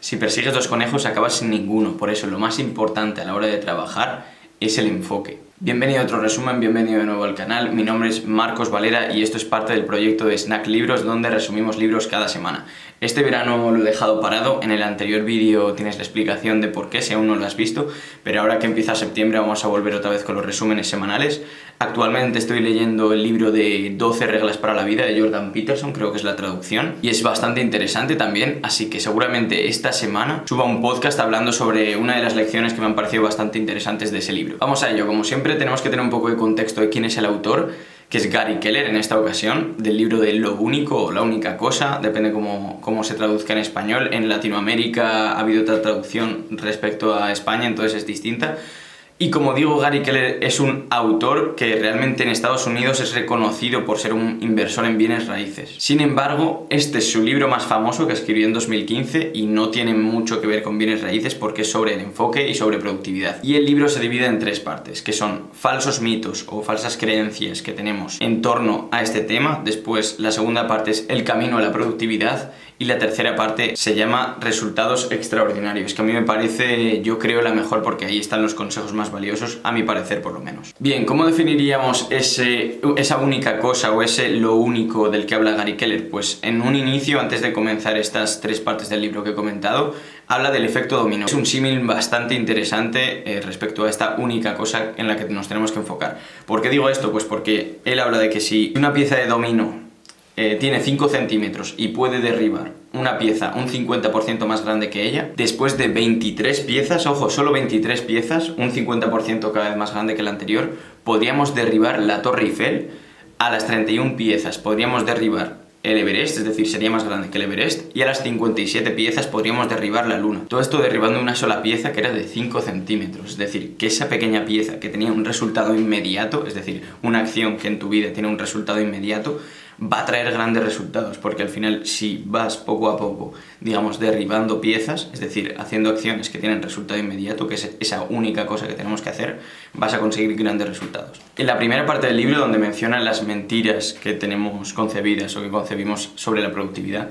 Si persigues dos conejos acabas sin ninguno, por eso lo más importante a la hora de trabajar es el enfoque. Bienvenido a otro resumen, bienvenido de nuevo al canal. Mi nombre es Marcos Valera y esto es parte del proyecto de Snack Libros, donde resumimos libros cada semana. Este verano lo he dejado parado, en el anterior vídeo tienes la explicación de por qué si aún no lo has visto, pero ahora que empieza septiembre vamos a volver otra vez con los resúmenes semanales. Actualmente estoy leyendo el libro de 12 reglas para la vida de Jordan Peterson, creo que es la traducción, y es bastante interesante también, así que seguramente esta semana suba un podcast hablando sobre una de las lecciones que me han parecido bastante interesantes de ese libro. Vamos a ello, como siempre tenemos que tener un poco de contexto de quién es el autor, que es Gary Keller en esta ocasión, del libro de Lo único o La única cosa, depende cómo se traduzca en español. En Latinoamérica ha habido otra traducción respecto a España, entonces es distinta. Y como digo, Gary Keller es un autor que realmente en Estados Unidos es reconocido por ser un inversor en bienes raíces. Sin embargo, este es su libro más famoso que escribió en 2015 y no tiene mucho que ver con bienes raíces porque es sobre el enfoque y sobre productividad. Y el libro se divide en tres partes, que son falsos mitos o falsas creencias que tenemos en torno a este tema. Después, la segunda parte es el camino a la productividad. Y la tercera parte se llama Resultados Extraordinarios, que a mí me parece, yo creo, la mejor porque ahí están los consejos más valiosos, a mi parecer por lo menos. Bien, ¿cómo definiríamos esa única cosa o ese lo único del que habla Gary Keller? Pues en un inicio, antes de comenzar estas tres partes del libro que he comentado, habla del efecto dominó. Es un símil bastante interesante respecto a esta única cosa en la que nos tenemos que enfocar. ¿Por qué digo esto? Pues porque él habla de que si una pieza de dominó tiene 5 centímetros y puede derribar una pieza un 50% más grande que ella, después de 23 piezas, ojo, solo 23 piezas, un 50% cada vez más grande que la anterior, podríamos derribar la Torre Eiffel. A las 31 piezas podríamos derribar el Everest, es decir, sería más grande que el Everest, y a las 57 piezas podríamos derribar la Luna. Todo esto derribando una sola pieza que era de 5 centímetros, es decir, que esa pequeña pieza que tenía un resultado inmediato, es decir, una acción que en tu vida tiene un resultado inmediato, va a traer grandes resultados, porque al final si vas poco a poco, digamos, derribando piezas, es decir, haciendo acciones que tienen resultado inmediato, que es esa única cosa que tenemos que hacer, vas a conseguir grandes resultados. En la primera parte del libro, donde menciona las mentiras que tenemos concebidas o que concebimos sobre la productividad,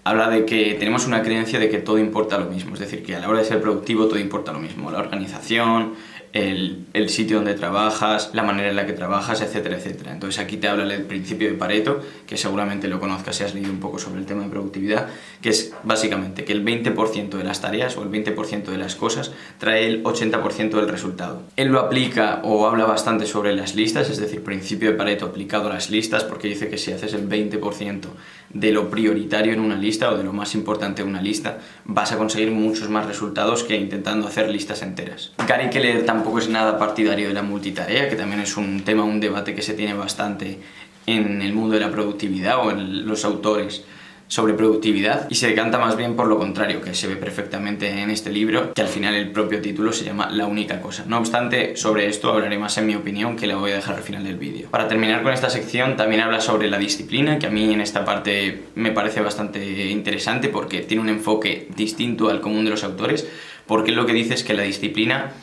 habla de que tenemos una creencia de que todo importa lo mismo, es decir, que a la hora de ser productivo todo importa lo mismo, la organización, el sitio donde trabajas, la manera en la que trabajas, etcétera, etcétera. Entonces aquí te habla del principio de Pareto, que seguramente lo conozcas si has leído un poco sobre el tema de productividad, que es básicamente que el 20% de las tareas o el 20% de las cosas trae el 80% del resultado. Él lo aplica o habla bastante sobre las listas, es decir, principio de Pareto aplicado a las listas, porque dice que si haces el 20% de lo prioritario en una lista o de lo más importante en una lista, vas a conseguir muchos más resultados que intentando hacer listas enteras. Gary Keller tampoco es nada partidario de la multitarea, que también es un tema, un debate que se tiene bastante en el mundo de la productividad o en los autores sobre productividad, y se decanta más bien por lo contrario, que se ve perfectamente en este libro, que al final el propio título se llama La única cosa. No obstante, sobre esto hablaré más en mi opinión, que la voy a dejar al final del vídeo. Para terminar con esta sección, también habla sobre la disciplina, que a mí en esta parte me parece bastante interesante porque tiene un enfoque distinto al común de los autores, porque lo que dice es que la disciplina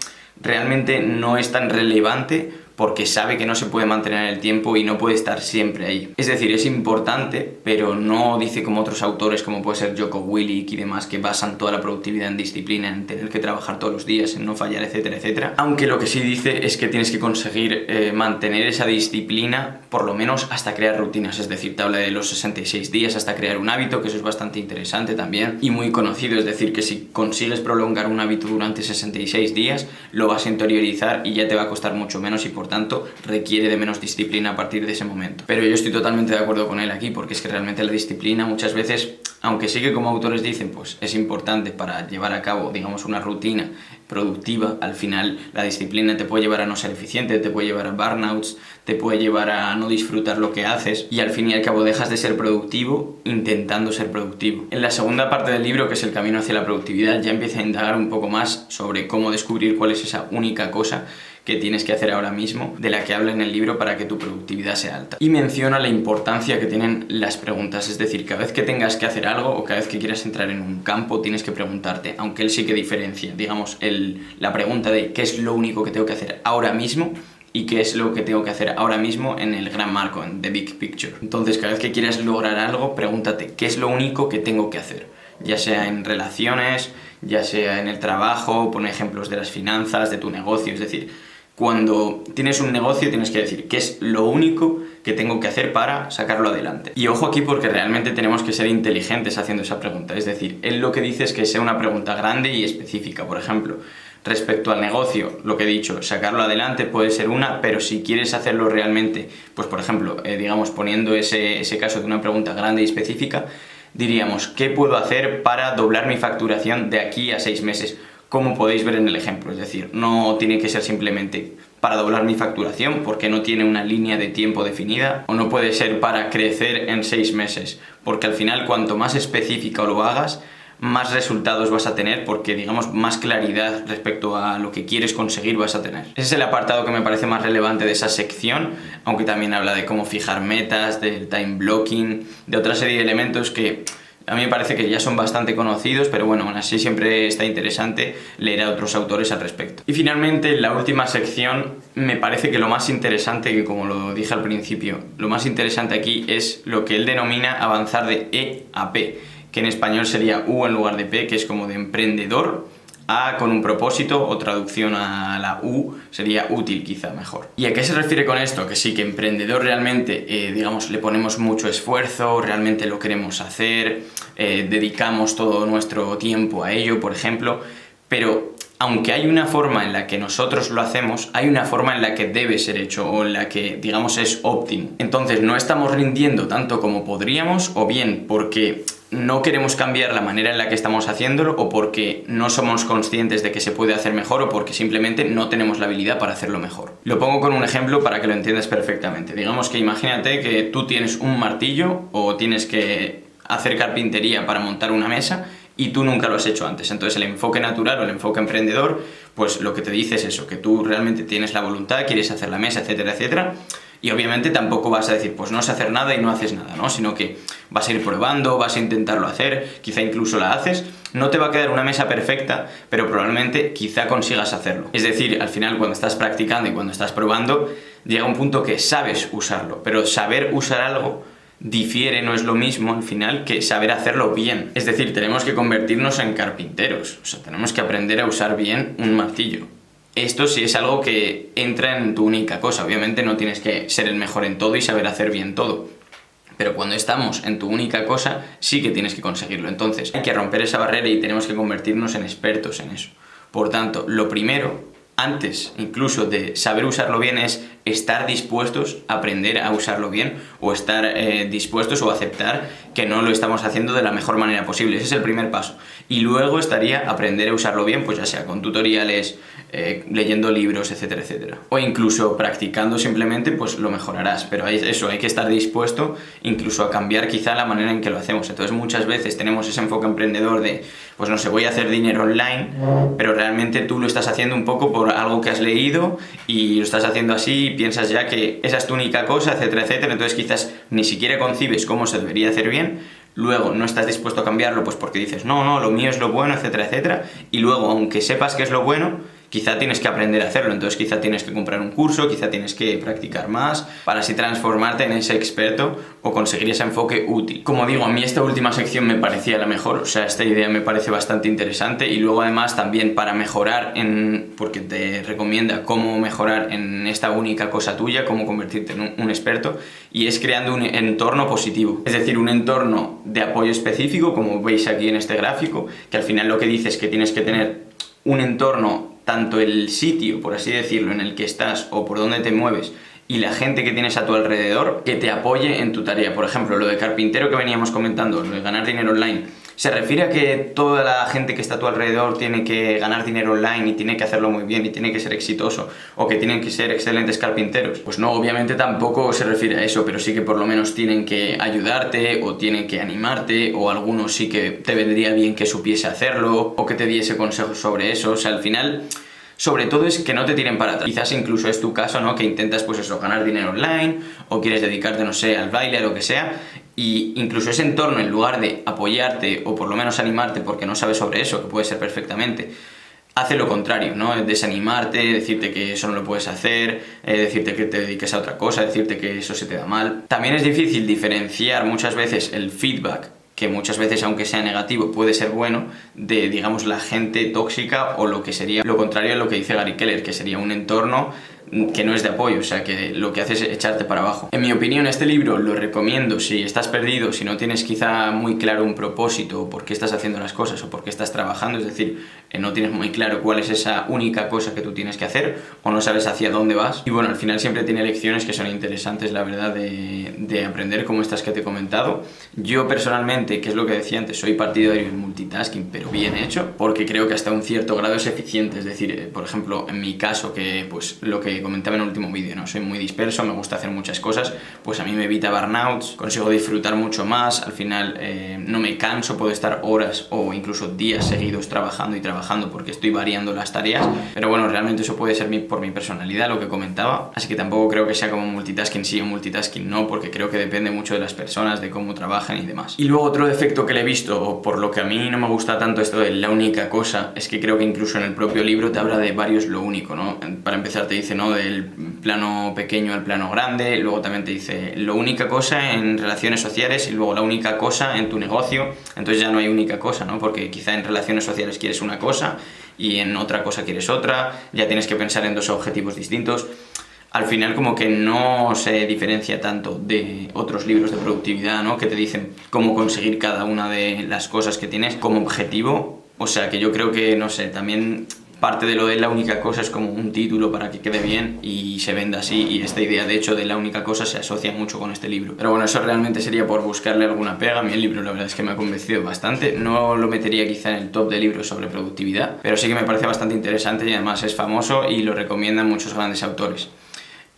realmente no es tan relevante porque sabe que no se puede mantener en el tiempo y no puede estar siempre ahí. Es decir, es importante, pero no dice como otros autores, como puede ser Jocko Willink y demás, que basan toda la productividad en disciplina, en tener que trabajar todos los días, en no fallar, etcétera, etcétera. Aunque lo que sí dice es que tienes que conseguir mantener esa disciplina por lo menos hasta crear rutinas. Es decir, te habla de los 66 días hasta crear un hábito, que eso es bastante interesante también y muy conocido. Es decir, que si consigues prolongar un hábito durante 66 días, lo vas a interiorizar y ya te va a costar mucho menos y por tanto requiere de menos disciplina a partir de ese momento. Pero yo estoy totalmente de acuerdo con él aquí, porque es que realmente la disciplina muchas veces, aunque sí que como autores dicen, pues es importante para llevar a cabo, digamos, una rutina productiva, al final la disciplina te puede llevar a no ser eficiente, te puede llevar a burnouts, te puede llevar a no disfrutar lo que haces y al fin y al cabo dejas de ser productivo intentando ser productivo. En la segunda parte del libro, que es el camino hacia la productividad, ya empieza a indagar un poco más sobre cómo descubrir cuál es esa única cosa que tienes que hacer ahora mismo, de la que habla en el libro para que tu productividad sea alta. Y menciona la importancia que tienen las preguntas, es decir, cada vez que tengas que hacer algo o cada vez que quieras entrar en un campo tienes que preguntarte, aunque él sí que diferencia, digamos, la pregunta de qué es lo único que tengo que hacer ahora mismo y qué es lo que tengo que hacer ahora mismo en el gran marco, en the big picture. Entonces, cada vez que quieras lograr algo, pregúntate qué es lo único que tengo que hacer. ya sea en relaciones, ya sea en el trabajo, pone ejemplos de las finanzas, de tu negocio, es decir, cuando tienes un negocio tienes que decir qué es lo único que tengo que hacer para sacarlo adelante. Y ojo aquí porque realmente tenemos que ser inteligentes haciendo esa pregunta, es decir, él lo que dice es que sea una pregunta grande y específica, por ejemplo, respecto al negocio, lo que he dicho, sacarlo adelante puede ser una, pero si quieres hacerlo realmente, pues por ejemplo, digamos, poniendo ese caso de una pregunta grande y específica, diríamos, ¿qué puedo hacer para doblar mi facturación de aquí a 6 meses? Como podéis ver en el ejemplo, es decir, no tiene que ser simplemente para doblar mi facturación porque no tiene una línea de tiempo definida, o no puede ser para crecer en 6 meses, porque al final cuanto más específico lo hagas, más resultados vas a tener porque, digamos, más claridad respecto a lo que quieres conseguir vas a tener. Ese es el apartado que me parece más relevante de esa sección, aunque también habla de cómo fijar metas, del time blocking, de otra serie de elementos que a mí me parece que ya son bastante conocidos, pero bueno, aún así siempre está interesante leer a otros autores al respecto. Y finalmente, la última sección, me parece que lo más interesante, que como lo dije al principio, lo más interesante aquí es lo que él denomina avanzar de E a P, que en español sería U en lugar de P, que es como de emprendedor, A con un propósito, o traducción a la U sería útil quizá mejor. ¿Y a qué se refiere con esto? Que sí, que emprendedor realmente, digamos, le ponemos mucho esfuerzo, realmente lo queremos hacer, dedicamos todo nuestro tiempo a ello, por ejemplo, pero aunque hay una forma en la que nosotros lo hacemos, hay una forma en la que debe ser hecho o en la que, digamos, es óptimo. Entonces no estamos rindiendo tanto como podríamos, o bien porque no queremos cambiar la manera en la que estamos haciéndolo, o porque no somos conscientes de que se puede hacer mejor, o porque simplemente no tenemos la habilidad para hacerlo mejor. Lo pongo con un ejemplo para que lo entiendas perfectamente. Digamos que imagínate que tú tienes un martillo o tienes que hacer carpintería para montar una mesa y tú nunca lo has hecho antes. Entonces el enfoque natural o el enfoque emprendedor, pues lo que te dice es eso, que tú realmente tienes la voluntad, quieres hacer la mesa, etcétera, etcétera. Y obviamente tampoco vas a decir, pues no sé hacer nada y no haces nada, ¿no? Sino que vas a ir probando, vas a intentarlo hacer, quizá incluso la haces. No te va a quedar una mesa perfecta, pero probablemente quizá consigas hacerlo. Es decir, al final cuando estás practicando y cuando estás probando, llega un punto que sabes usarlo, pero saber usar algo difiere, no es lo mismo al final que saber hacerlo bien. Es decir, tenemos que convertirnos en carpinteros, o sea, tenemos que aprender a usar bien un martillo. Esto sí es algo que entra en tu única cosa. Obviamente no tienes que ser el mejor en todo y saber hacer bien todo, pero cuando estamos en tu única cosa sí que tienes que conseguirlo. Entonces hay que romper esa barrera y tenemos que convertirnos en expertos en eso. Por tanto, lo primero, antes incluso de saber usarlo bien, es estar dispuestos a aprender a usarlo bien, o estar dispuestos o aceptar que no lo estamos haciendo de la mejor manera posible. Ese es el primer paso. Y luego estaría aprender a usarlo bien, pues ya sea con tutoriales, leyendo libros, etcétera, etcétera. O incluso practicando simplemente, pues lo mejorarás. Pero eso, hay que estar dispuesto incluso a cambiar quizá la manera en que lo hacemos. Entonces muchas veces tenemos ese enfoque emprendedor de, pues no sé, voy a hacer dinero online, pero realmente tú lo estás haciendo un poco por algo que has leído y lo estás haciendo así y piensas ya que esa es tu única cosa, etcétera, etcétera. Entonces quizás ni siquiera concibes cómo se debería hacer bien. Luego no estás dispuesto a cambiarlo pues porque dices, no, lo mío es lo bueno, etcétera, etcétera. Y luego, aunque sepas que es lo bueno, quizá tienes que aprender a hacerlo. Entonces quizá tienes que comprar un curso, quizá tienes que practicar más para así transformarte en ese experto o conseguir ese enfoque útil. Como digo, a mí esta última sección me parecía la mejor, o sea, esta idea me parece bastante interesante. Y luego además también para mejorar porque te recomienda cómo mejorar en esta única cosa tuya, cómo convertirte en un experto, y es creando un entorno positivo, es decir, un entorno de apoyo específico, como veis aquí en este gráfico, que al final lo que dice es que tienes que tener un entorno, tanto el sitio, por así decirlo, en el que estás o por donde te mueves, y la gente que tienes a tu alrededor, que te apoye en tu tarea. Por ejemplo, lo de carpintero que veníamos comentando, lo de ganar dinero online, ¿se refiere a que toda la gente que está a tu alrededor tiene que ganar dinero online y tiene que hacerlo muy bien y tiene que ser exitoso, o que tienen que ser excelentes carpinteros? Pues no, obviamente tampoco se refiere a eso, pero sí que por lo menos tienen que ayudarte o tienen que animarte, o algunos sí que te vendría bien que supiese hacerlo o que te diese consejos sobre eso. O sea, al final, sobre todo es que no te tiren para atrás. Quizás incluso es tu caso, ¿no? Que intentas pues eso, ganar dinero online, o quieres dedicarte, no sé, al baile, a lo que sea, y incluso ese entorno, en lugar de apoyarte o por lo menos animarte porque no sabes sobre eso, que puede ser perfectamente, hace lo contrario, ¿no? Desanimarte, decirte que eso no lo puedes hacer, decirte que te dediques a otra cosa, decirte que eso se te da mal. También es difícil diferenciar muchas veces el feedback que muchas veces, aunque sea negativo, puede ser bueno, de, digamos, la gente tóxica o lo que sería lo contrario a lo que dice Gary Keller, que sería un entorno que no es de apoyo, o sea, que lo que hace es echarte para abajo. En mi opinión, este libro lo recomiendo si estás perdido, si no tienes quizá muy claro un propósito, por qué estás haciendo las cosas o por qué estás trabajando, es decir, no tienes muy claro cuál es esa única cosa que tú tienes que hacer o no sabes hacia dónde vas. Y bueno, al final siempre tiene lecciones que son interesantes, la verdad, de aprender, como estas que te he comentado. Yo personalmente, que es lo que decía antes, soy partidario del multitasking, pero bien hecho, porque creo que hasta un cierto grado es eficiente. Es decir, por ejemplo, en mi caso, que pues lo que comentaba en el último vídeo, ¿no? Soy muy disperso, me gusta hacer muchas cosas, pues a mí me evita burnouts, consigo disfrutar mucho más, al final no me canso, puedo estar horas o incluso días seguidos trabajando y trabajando porque estoy variando las tareas, pero bueno, realmente eso puede ser por mi personalidad, lo que comentaba, así que tampoco creo que sea como multitasking sí o multitasking no, porque creo que depende mucho de las personas, de cómo trabajan y demás. Y luego otro defecto que le he visto, por lo que a mí no me gusta tanto esto de la única cosa, es que creo que incluso en el propio libro te habla de varios lo único, ¿no? Para empezar te dice, ¿no?, del plano pequeño al plano grande, luego también te dice la única cosa en relaciones sociales y luego la única cosa en tu negocio, entonces ya no hay única cosa, ¿no? Porque quizá en relaciones sociales quieres una cosa y en otra cosa quieres otra, ya tienes que pensar en dos objetivos distintos. Al final como que no se diferencia tanto de otros libros de productividad, ¿no?, que te dicen cómo conseguir cada una de las cosas que tienes como objetivo, o sea que yo creo que, no sé, también parte de lo de la única cosa es como un título para que quede bien y se venda así, y esta idea de hecho de la única cosa se asocia mucho con este libro. Pero bueno, eso realmente sería por buscarle alguna pega. A mí el libro la verdad es que me ha convencido bastante, no lo metería quizá en el top de libros sobre productividad, pero sí que me parece bastante interesante y además es famoso y lo recomiendan muchos grandes autores.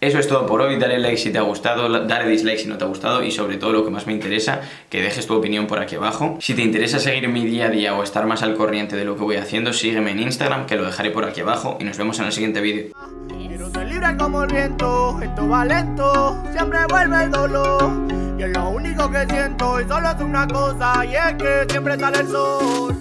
Eso es todo por hoy, dale like si te ha gustado, dale dislike si no te ha gustado y sobre todo lo que más me interesa, que dejes tu opinión por aquí abajo. Si te interesa seguir mi día a día o estar más al corriente de lo que voy haciendo, sígueme en Instagram, que lo dejaré por aquí abajo, y nos vemos en el siguiente vídeo. Quiero ser libre como el viento, esto va lento, siempre vuelve el dolor. Y es lo único que siento y solo es una cosa, y es que siempre sale el sol.